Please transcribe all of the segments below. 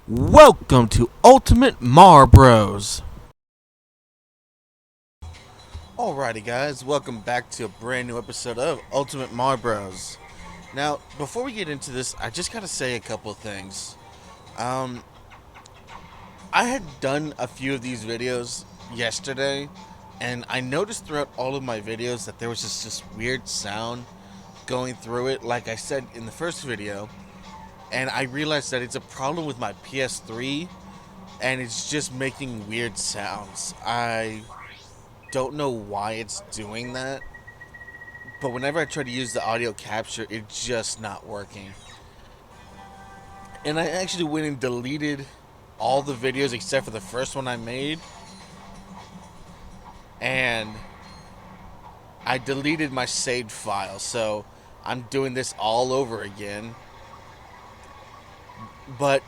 Welcome to UltimateMarBro's. Alrighty guys, welcome back to a brand new episode of UltimateMarBro's. Now, before we get into this, I just gotta say a couple of things. I had done a few of these videos yesterday, and I noticed throughout all of my videos that there was just this weird sound going through it, like I said in the first video, and I realized that it's a problem with my PS3, and it's just making weird sounds. I don't know why it's doing that, but whenever I try to use the audio capture, it's just not working. And I actually went and deleted all the videos except for the first one I made, and I deleted my saved file, so I'm doing this all over again. But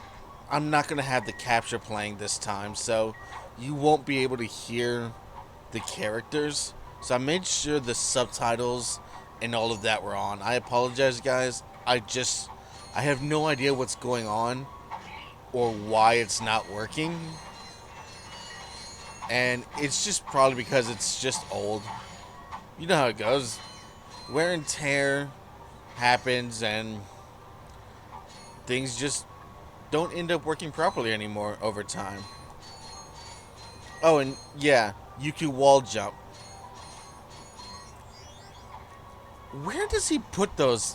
I'm not going to have the capture playing this time, so you won't be able to hear the characters. So I made sure the subtitles and all of that were on. I apologize, guys. I have no idea what's going on or why it's not working. And it's just probably because it's just old. You know how it goes. Wear and tear happens, and things just don't end up working properly anymore over time. Oh, and yeah, you can wall jump. Where does he put those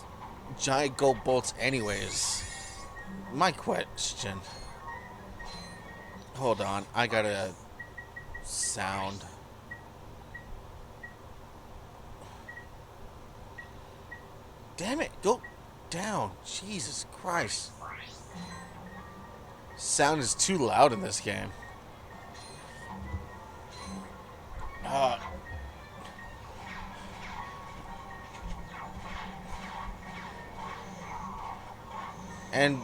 giant gold bolts anyways? My question. Hold on, I got a sound. Damn it, go down. Jesus Christ. Sound is too loud in this game. And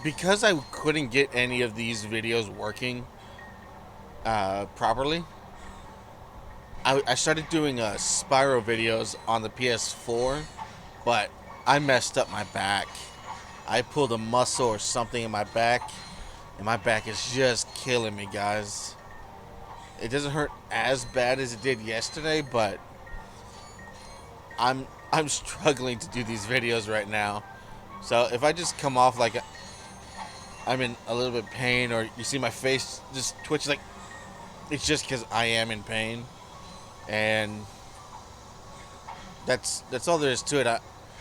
because I couldn't get any of these videos working properly, I started doing Spyro videos on the PS4, but I messed up my back. I pulled a muscle or something in my back, and my back is just killing me, guys. It doesn't hurt as bad as it did yesterday, but I'm struggling to do these videos right now. So if I just come off like I'm in a little bit of pain, or you see my face just twitch, like, it's just because I am in pain, and that's all there is to it.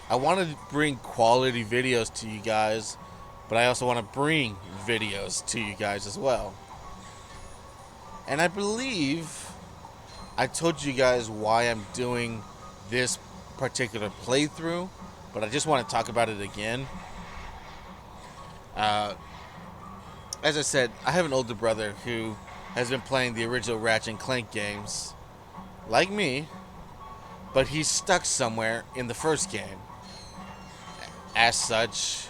I want to bring quality videos to you guys, but I also want to bring videos to you guys as well. And I believe I told you guys why I'm doing this particular playthrough, but I just want to talk about it again. As I said, I have an older brother who has been playing the original Ratchet and Clank games, like me, but he's stuck somewhere in the first game. As such,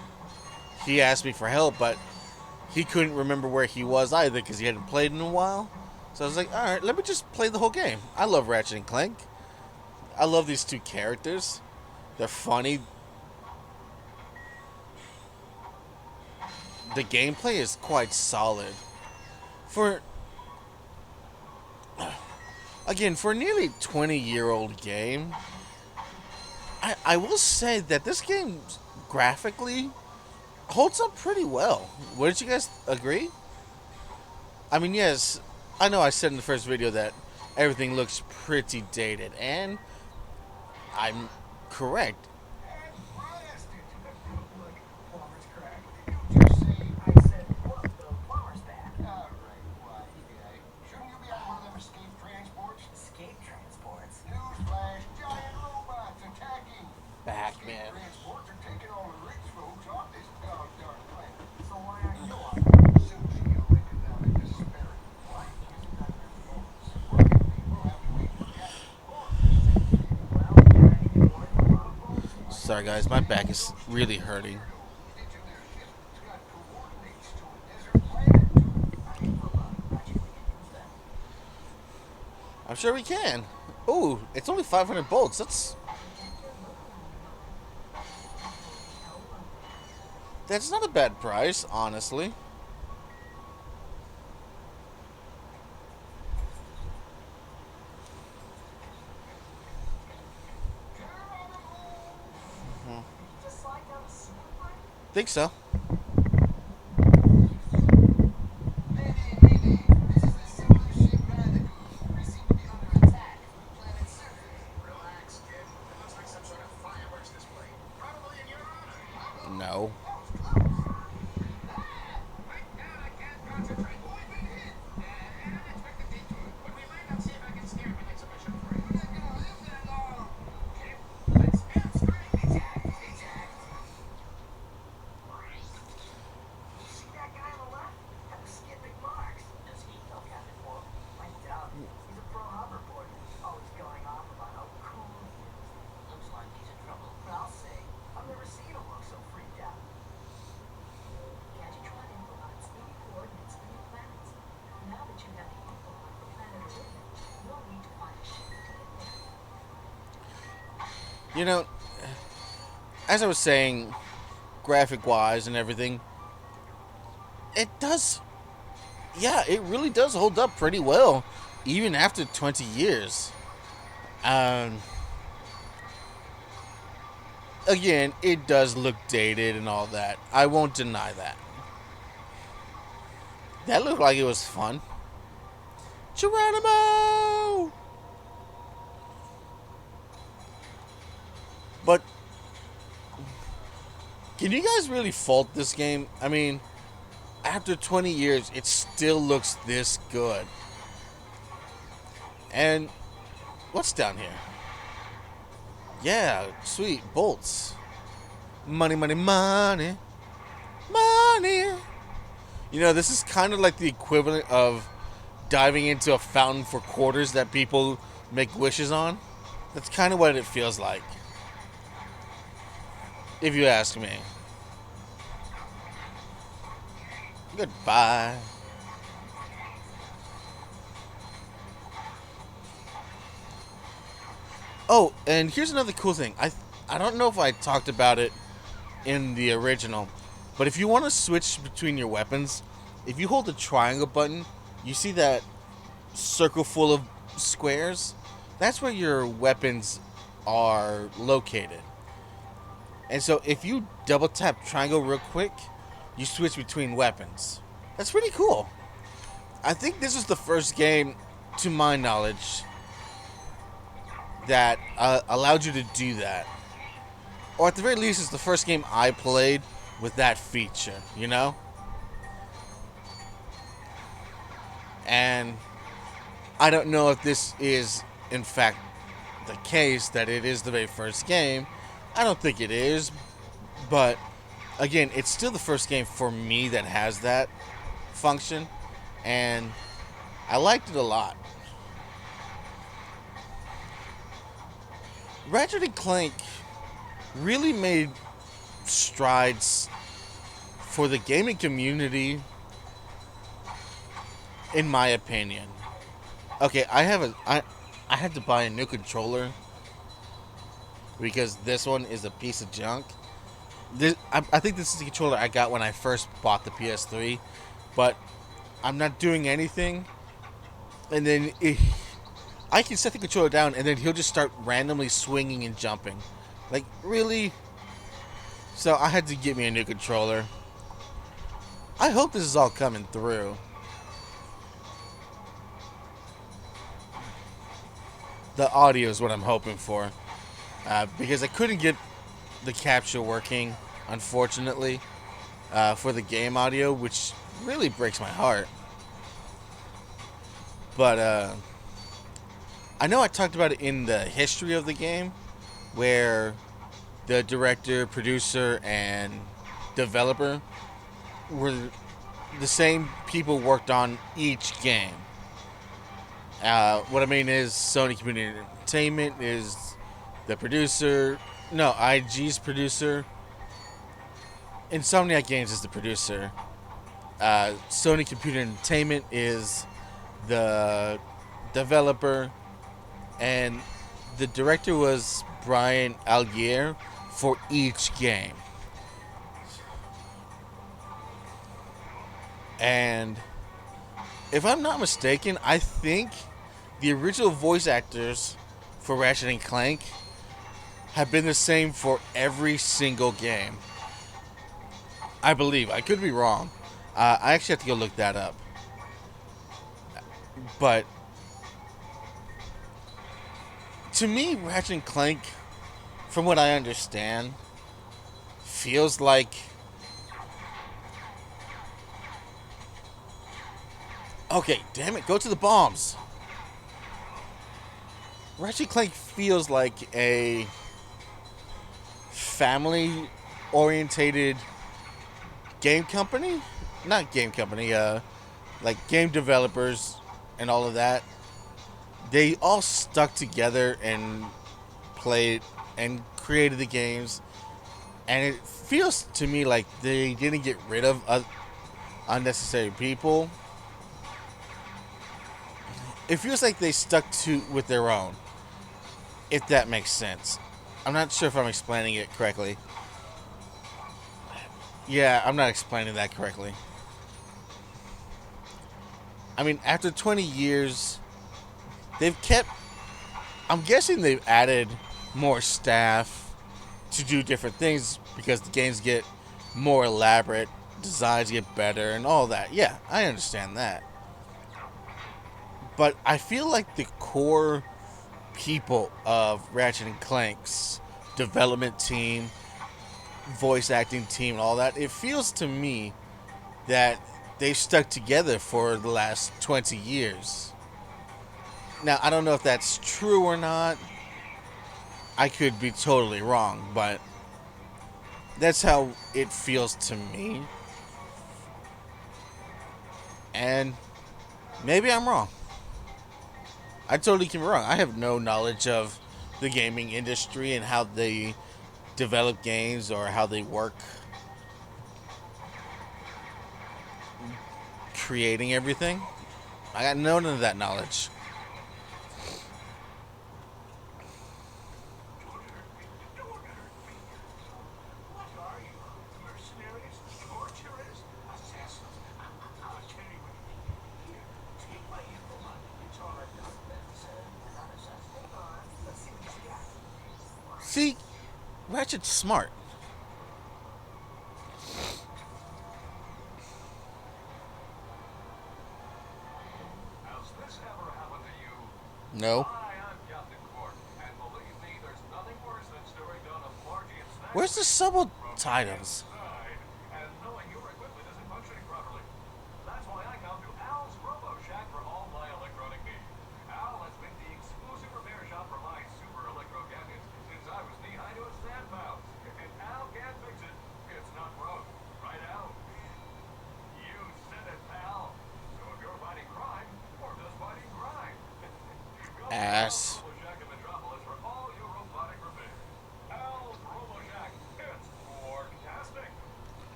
he asked me for help, but he couldn't remember where he was either because he hadn't played in a while. So I was like, alright, let me just play the whole game. I love Ratchet and Clank. I love these two characters. They're funny. The gameplay is quite solid. For a nearly 20-year-old game, I will say that this game graphically holds up pretty well. Wouldn't you guys agree? I mean, yes, I know I said in the first video that everything looks pretty dated, and I'm correct. Backman. Sorry guys, my back is really hurting. I'm sure we can. Ooh, it's only 500 bolts. That's not a bad price, honestly. Think so. No. You know, as I was saying, graphic wise and everything, it does, yeah, it really does hold up pretty well, even after 20 years. Um, Again, it does look dated and all that. I won't deny that. That looked like it was fun. Geronimo! But can you guys really fault this game? I mean, after 20 years, it still looks this good. And what's down here? Yeah, sweet bolts. Money, money, money, money. You know, this is kind of like the equivalent of diving into a fountain for quarters that people make wishes on. That's kind of what it feels like, if you ask me. Goodbye. Oh, and here's another cool thing. I don't know if I talked about it in the original, but if you want to switch between your weapons, if you hold the triangle button, you see that circle full of squares? That's where your weapons are located. And so if you double tap triangle real quick, you switch between weapons. That's pretty cool. I think this is the first game, to my knowledge, that allowed you to do that. Or at the very least, it's the first game I played with that feature, you know? And I don't know if this is, in fact, the case that it is the very first game. I don't think it is. But, again, it's still the first game for me that has that function. And I liked it a lot. Ratchet and Clank really made strides for the gaming community, in my opinion. Okay, I had to buy a new controller because this one is a piece of junk. I think this is the controller I got when I first bought the PS3, but I'm not doing anything, and then I can set the controller down, and then he'll just start randomly swinging and jumping. Like, really? So I had to get me a new controller. I hope this is all coming through. The audio is what I'm hoping for. Because I couldn't get the capture working, unfortunately, for the game audio, which really breaks my heart. But, I know I talked about it in the history of the game, where the director, producer, and developer were the same people worked on each game. What I mean is Sony Community Entertainment is the producer. No, IG's producer. Insomniac Games is the producer. Sony Computer Entertainment is the developer. And the director was Brian Algier for each game. And if I'm not mistaken, I think the original voice actors for Ratchet and Clank have been the same for every single game. I believe. I could be wrong. I actually have to go look that up. But to me, Ratchet and Clank, from what I understand, feels like... Okay, damn it, go to the bombs. Ratchet and Clank feels like a family-orientated game company? Not game company, like game developers and all of that. They all stuck together and played and created the games. And it feels to me like they didn't get rid of unnecessary people. It feels like they stuck to with their own, if that makes sense. I'm not sure if I'm explaining it correctly. Yeah, I'm not explaining that correctly. I mean, after 20 years, they've kept... I'm guessing they've added more staff to do different things because the games get more elaborate, designs get better, and all that. Yeah, I understand that. But I feel like the core people of Ratchet and Clank's development team, voice acting team, and all that, it feels to me that they've stuck together for the last 20 years. Now, I don't know if that's true or not. I could be totally wrong, but that's how it feels to me. And maybe I'm wrong. I totally can be wrong. I have no knowledge of the gaming industry and how they develop games or how they work creating everything. I got none of that knowledge. See, Ratchet's smart. No. Where's the subtitles? Ass.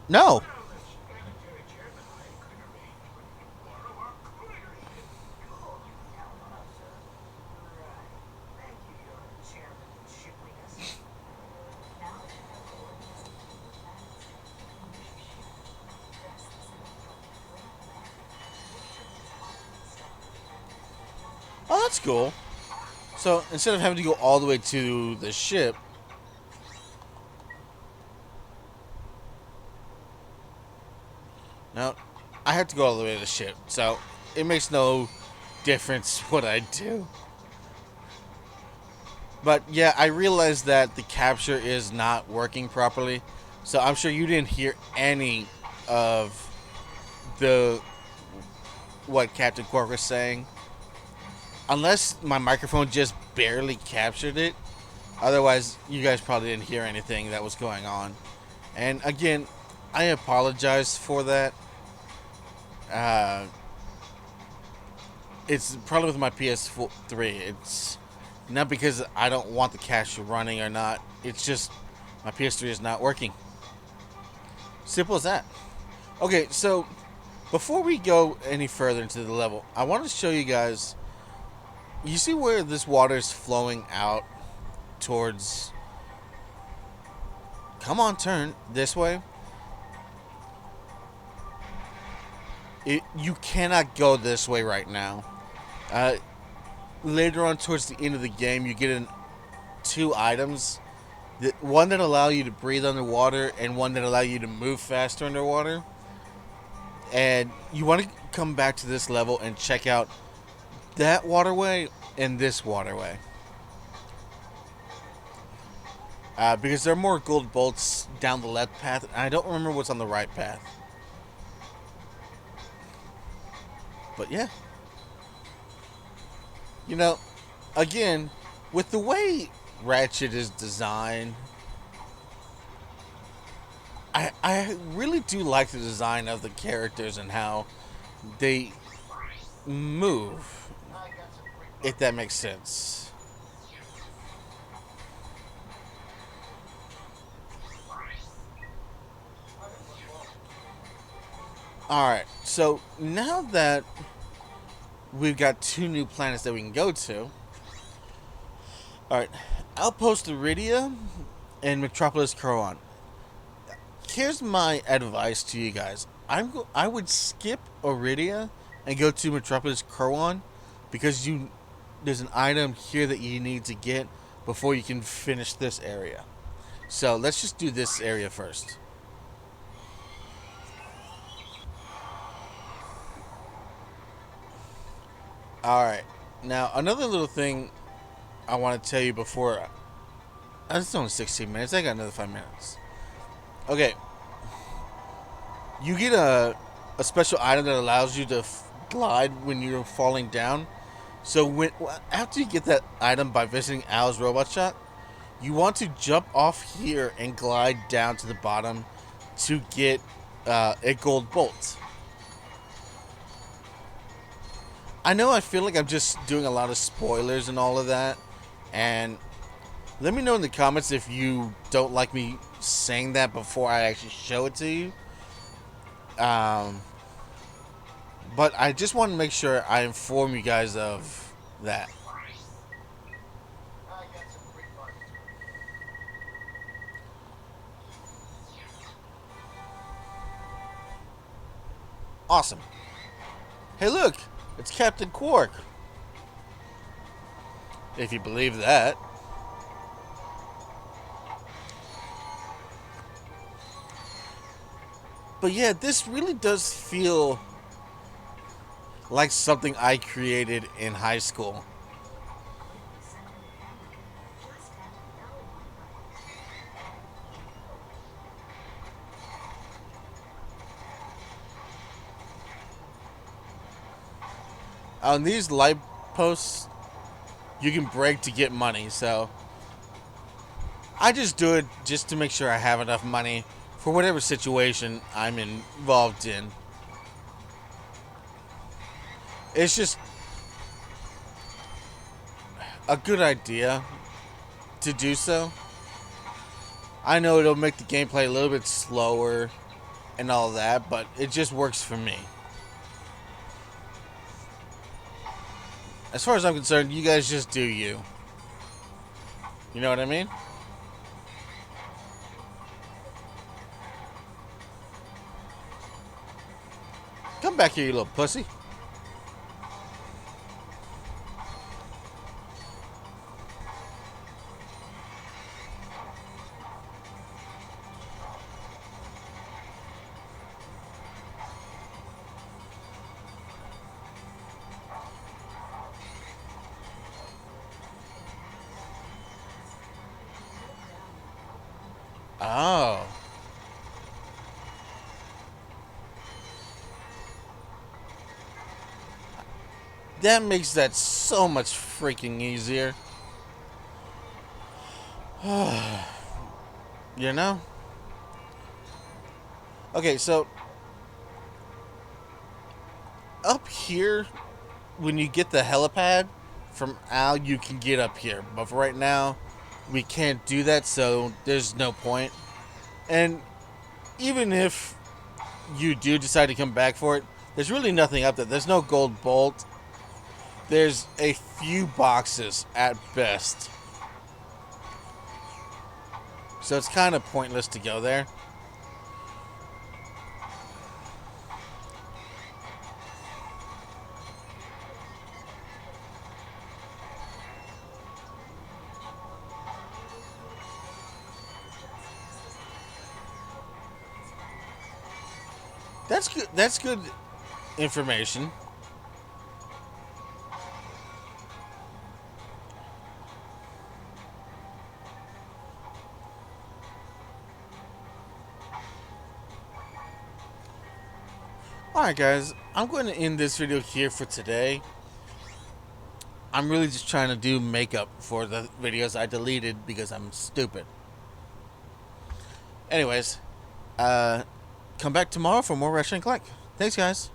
No. Oh, that's cool. So instead of having to go all the way to the ship, no, I have to go all the way to the ship. So it makes no difference what I do. But yeah, I realized that the capture is not working properly. So I'm sure you didn't hear any of the what Captain Quark was saying. Unless my microphone just barely captured it. Otherwise, you guys probably didn't hear anything that was going on. And again, I apologize for that. It's probably with my PS3. It's not because I don't want the cache running or not. It's just my PS3 is not working. Simple as that. Okay, so Before we go any further into the level, I want to show you guys. You see where this water is flowing out towards. Come on, turn this way. You cannot go this way right now. Later on, towards the end of the game, you get two items. One that allow you to breathe underwater, and one that allow you to move faster underwater. And you want to come back to this level and check out that waterway and this waterway. Because there are more gold bolts down the left path, and I don't remember what's on the right path. But yeah. You know, again, with the way Ratchet is designed, I really do like the design of the characters and how they move, if that makes sense. Alright, so now that we've got two new planets that we can go to, alright, Outpost Iridia and Metropolis Corwan. Here's my advice to you guys. I would skip Iridia and go to Metropolis Corwan because there's an item here that you need to get before you can finish this area. So let's just do this area first. Alright, now another little thing I want to tell you before. It's only 16 minutes, I got another 5 minutes. Okay, you get a special item that allows you to glide when you're falling down. So after you get that item by visiting Al's Robot Shop, you want to jump off here and glide down to the bottom to get a gold bolt. I know I feel like I'm just doing a lot of spoilers and all of that, and let me know in the comments if you don't like me saying that before I actually show it to you. But I just want to make sure I inform you guys of that. Awesome. Hey, look! It's Captain Quark. If you believe that. But yeah, this really does feel like something I created in high school. On these light posts, you can break to get money, so I just do it just to make sure I have enough money for whatever situation I'm involved in. It's just a good idea to do so. I know it'll make the gameplay a little bit slower and all that, but it just works for me. As far as I'm concerned, you guys just do you. You know what I mean? Come back here, you little pussy. Oh. That makes that so much freaking easier. You know? Okay, so up here, when you get the helipad from Al, you can get up here. But for right now, we can't do that, so there's no point. And even if you do decide to come back for it, There's really nothing up there. There's no gold bolt. There's a few boxes at best. So it's kind of pointless to go there. That's good. That's good information. Alright guys, I'm going to end this video here for today. I'm really just trying to do makeup for the videos I deleted because I'm stupid. Anyways, come back tomorrow for more Ratchet and Clank. Thanks guys.